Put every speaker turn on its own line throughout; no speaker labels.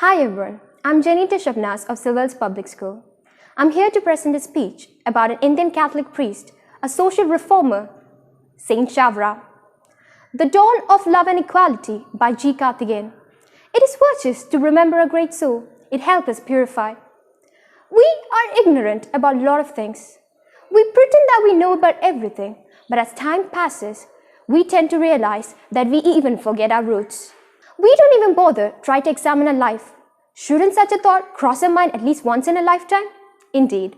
Hi everyone, I'm Janeeta Shabnaz of Civils Public School. I'm here to present a speech about an Indian Catholic priest, a social reformer, Saint Chavara. The Dawn of Love and Equality by G. Karthikeyan. It is virtuous to remember a great soul. It helps us purify. We are ignorant about a lot of things. We pretend that we know about everything, but as time passes, we tend to realize that we even forget our roots. We don't even bother try to examine our life. Shouldn't such a thought cross our mind at least once in a lifetime? Indeed.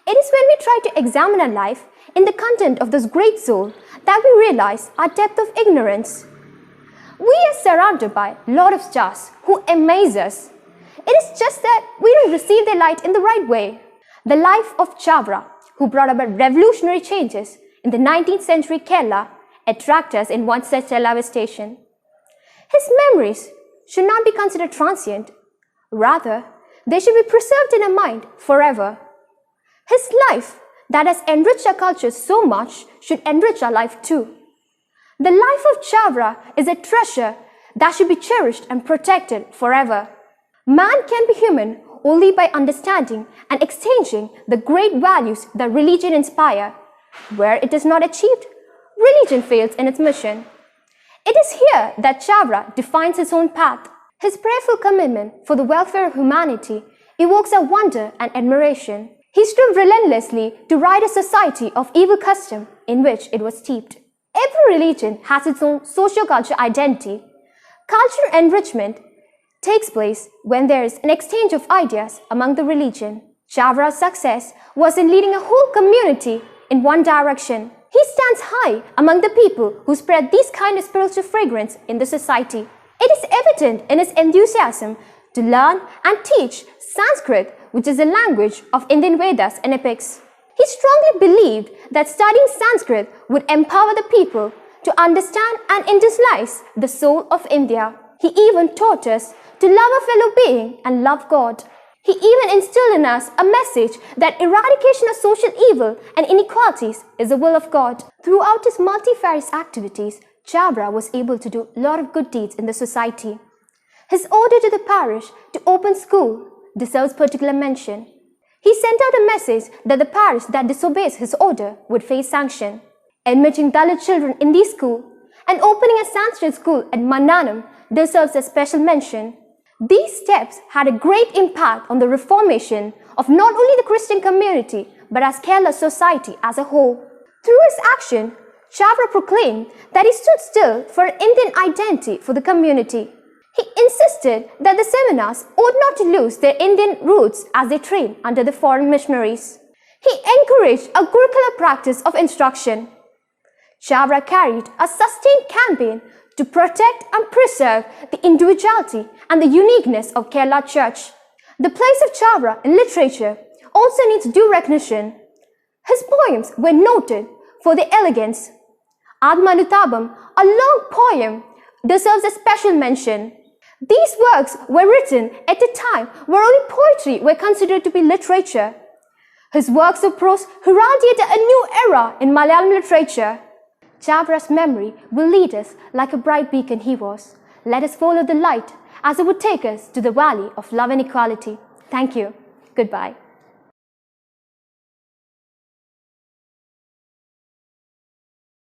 It is when we try to examine our life in the content of this great soul that we realize our depth of ignorance. We are surrounded by a lot of stars who amaze us. It is just that we don't receive their light in the right way. The life of Chavara, who brought about revolutionary changes in the 19th century Kerala, attract us in one such elevation. His memories should not be considered transient. Rather, they should be preserved in our mind forever. His life that has enriched our culture so much should enrich our life too. The life of Chavara is a treasure that should be cherished and protected forever. Man can be human only by understanding and exchanging the great values that religion inspires. Where it is not achieved, religion fails in its mission. It is here that Chavara defines his own path. His prayerful commitment for the welfare of humanity evokes our wonder and admiration. He strove relentlessly to right a society of evil custom in which it was steeped. Every religion has its own socio-cultural identity. Cultural enrichment takes place when there is an exchange of ideas among the religion. Chavara's success was in leading a whole community in one direction. He stands high among the people who spread this kind of spiritual fragrance in the society. It is evident in his enthusiasm to learn and teach Sanskrit, which is the language of Indian Vedas and epics. He strongly believed that studying Sanskrit would empower the people to understand and internalize the soul of India. He even taught us to love a fellow being and love God. He even instilled in us a message that eradication of social evil and inequalities is the will of God. Throughout his multifarious activities, Chavara was able to do a lot of good deeds in the society. His order to the parish to open school deserves particular mention. He sent out a message that the parish that disobeys his order would face sanction. Admitting Dalit children in the school and opening a Sanskrit school at Mannanam deserves a special mention. These steps had a great impact on the reformation of not only the Christian community but as Kerala society as a whole. Through his action, Chavara proclaimed that he stood still for an Indian identity for the community. He insisted that the seminars ought not to lose their Indian roots as they trained under the foreign missionaries. He encouraged a Gurukula practice of instruction. Chavara carried a sustained campaign to protect and preserve the individuality and the uniqueness of Kerala Church. The place of Chavara in literature also needs due recognition. His poems were noted for their elegance. Admanutabam, a long poem, deserves a special mention. These works were written at a time where only poetry were considered to be literature. His works of prose heralded a new era in Malayalam literature. Chavara's memory will lead us like a bright beacon he was. Let us follow the light as it would take us to the valley of love and equality. Thank you. Goodbye.